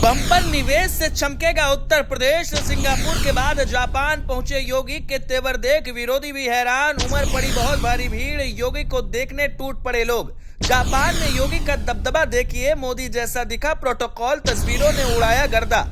Bumper निवेश से चमकेगा Uttar Pradesh. Singapore के बाद जापान पहुंचे योगी के तेवर देख विरोधी भी हैरान। उमड़ पड़ी बहुत भारी भीड़, योगी को देखने टूट पड़े लोग। जापान में योगी का दबदबा देखिए, मोदी जैसा दिखा प्रोटोकॉल, तस्वीरों ने उड़ाया गर्दा।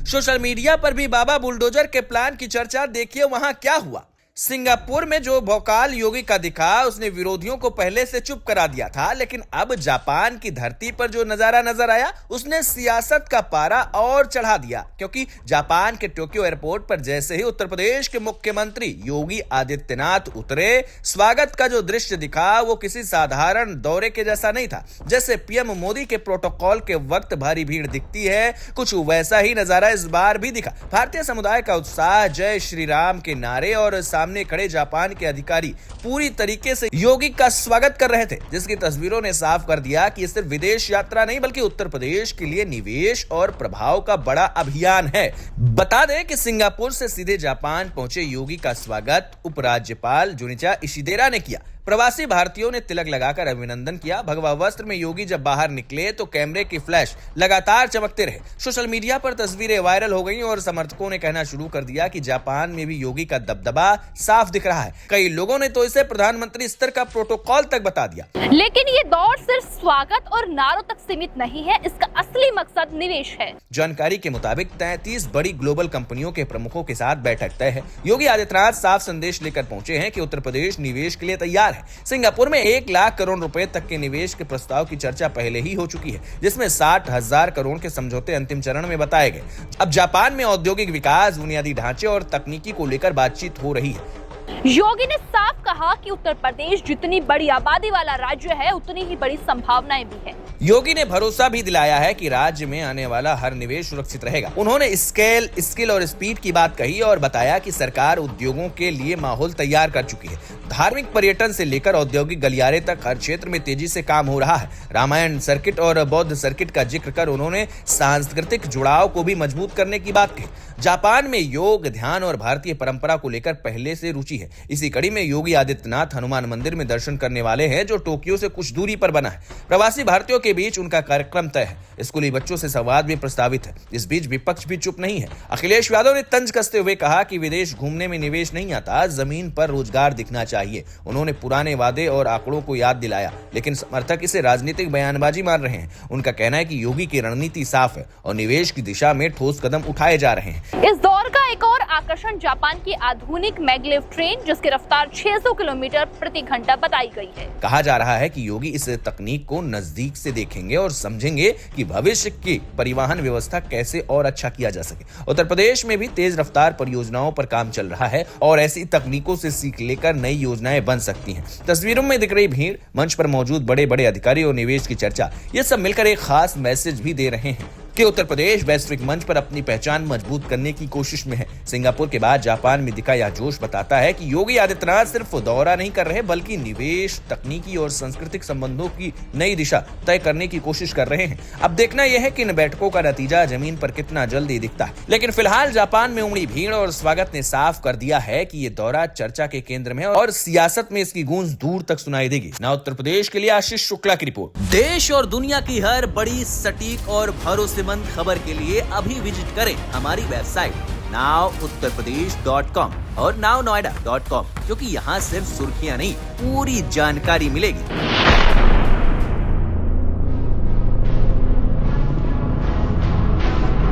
सोशल मीडिया पर भी बाबा बुलडोजर के प्लान की चर्चा, देखिए वहां क्या हुआ। सिंगापुर में जो भौकाल योगी का दिखा, उसने विरोधियों को पहले से चुप करा दिया था, लेकिन अब जापान की धरती पर जो नजारा नजर आया, उसने सियासत का पारा और चढ़ा दिया। क्योंकि जापान के टोक्यो एयरपोर्ट पर जैसे ही उत्तर प्रदेश के मुख्यमंत्री योगी आदित्यनाथ उतरे, स्वागत का जो दृश्य दिखा वो किसी साधारण दौरे के जैसा नहीं था। जैसे पीएम मोदी के प्रोटोकॉल के वक्त भारी भीड़ दिखती है, कुछ वैसा ही नजारा इस बार भी दिखा। भारतीय समुदाय का उत्साह, जय श्री राम के नारे और सामने खड़े जापान के अधिकारी पूरी तरीके से योगी का स्वागत कर रहे थे, जिसकी तस्वीरों ने साफ कर दिया कि ये सिर्फ विदेश यात्रा नहीं बल्कि उत्तर प्रदेश के लिए निवेश और प्रभाव का बड़ा अभियान है। बता दें कि सिंगापुर से सीधे जापान पहुंचे योगी का स्वागत उपराज्यपाल जुनिचिया इशिदेरा ने किया। प्रवासी भारतीयों ने तिलक लगाकर अभिनंदन किया। भगवा वस्त्र में योगी जब बाहर निकले तो कैमरे की फ्लैश लगातार चमकते रहे। सोशल मीडिया पर तस्वीरें वायरल हो गईं और समर्थकों ने कहना शुरू कर दिया कि जापान में भी योगी का दबदबा साफ दिख रहा है। कई लोगों ने तो इसे प्रधानमंत्री स्तर का प्रोटोकॉल तक बता दिया। लेकिन ये दौर सिर्फ स्वागत और नारों तक सीमित नहीं है, इसका असली मकसद निवेश है। जानकारी के मुताबिक 33 बड़ी ग्लोबल कंपनियों के प्रमुखों के साथ बैठक तय है। योगी आदित्यनाथ साफ संदेश लेकर पहुंचे हैं कि उत्तर प्रदेश निवेश के लिए तैयार है। सिंगापुर में 1 लाख करोड़ रुपए तक के निवेश के प्रस्ताव की चर्चा पहले ही हो चुकी है, जिसमें 60,000 करोड़ के समझौते अंतिम चरण में बताए गए। अब जापान में औद्योगिक विकास, बुनियादी ढांचे और तकनीकी को लेकर बातचीत हो रही है। योगी ने साफ कहा कि उत्तर प्रदेश जितनी बड़ी आबादी वाला राज्य है, उतनी ही बड़ी संभावनाएं भी है। योगी ने भरोसा भी दिलाया है कि राज्य में आने वाला हर निवेश सुरक्षित रहेगा। उन्होंने स्किल और स्पीड की बात कही और बताया कि सरकार उद्योगों के लिए माहौल तैयार कर चुकी है। धार्मिक पर्यटन से लेकर औद्योगिक गलियारे तक हर क्षेत्र में तेजी से काम हो रहा है। रामायण सर्किट और बौद्ध सर्किट का जिक्र कर उन्होंने सांस्कृतिक जुड़ाव को भी मजबूत करने की बात कही। जापान में योग, ध्यान और भारतीय परंपरा को लेकर पहले से रुचि है। इसी कड़ी में योगी आदित्यनाथ हनुमान मंदिर में दर्शन करने वाले हैं, जो टोक्यो से कुछ दूरी पर बना है। प्रवासी भारतीयों के बीच उनका कार्यक्रम तय है। स्कूली बच्चों से संवाद भी प्रस्तावित है। इस बीच विपक्ष भी चुप नहीं है। अखिलेश यादव ने तंज कसते हुए कहा कि विदेश घूमने में निवेश नहीं आता, जमीन पर रोजगार दिखना चाहिए। उन्होंने पुराने वादे और आंकड़ों को याद दिलाया, लेकिन समर्थक इसे राजनीतिक बयानबाजी मान रहे हैं। उनका कहना है कि योगी की रणनीति साफ है और निवेश की दिशा में ठोस कदम उठाए जा रहे हैं। इस दौर का एक और आकर्षण जापान की आधुनिक मैग्लेव ट्रेन, जिसकी रफ्तार 600 किलोमीटर प्रति घंटा बताई गई है। कहा जा रहा है कि योगी इस तकनीक को नजदीक से देखेंगे और समझेंगे कि भविष्य की परिवहन व्यवस्था कैसे और अच्छा किया जा सके। उत्तर प्रदेश में भी तेज रफ्तार परियोजनाओं पर काम चल रहा है और ऐसी तकनीकों से सीख लेकर नई योजनाएं बन सकती हैं। तस्वीरों में दिख रही भीड़, मंच पर मौजूद बड़े बड़े अधिकारी और निवेश की चर्चा, ये सब मिलकर एक खास मैसेज भी दे रहे हैं कि उत्तर प्रदेश वैश्विक मंच पर अपनी पहचान मजबूत करने की कोशिश में है। सिंगापुर के बाद जापान में दिखा यह जोश बताता है कि योगी आदित्यनाथ सिर्फ दौरा नहीं कर रहे, बल्कि निवेश, तकनीकी और सांस्कृतिक संबंधों की नई दिशा तय करने की कोशिश कर रहे हैं। अब देखना यह है कि इन बैठकों का नतीजा जमीन पर कितना जल्दी दिखता है। लेकिन फिलहाल जापान में उमड़ी भीड़ और स्वागत ने साफ कर दिया है कि ये दौरा चर्चा के केंद्र में है और सियासत में इसकी गूंज दूर तक सुनाई देगी। ना उत्तर प्रदेश के लिए आशीष शुक्ला की रिपोर्ट। देश और दुनिया की हर बड़ी, सटीक और भरोसेमंद खबर के लिए अभी विजिट करें हमारी वेबसाइट nowuttarpradesh.com और nownoida.com, क्योंकि यहाँ सिर्फ सुर्खियां नहीं, पूरी जानकारी मिलेगी।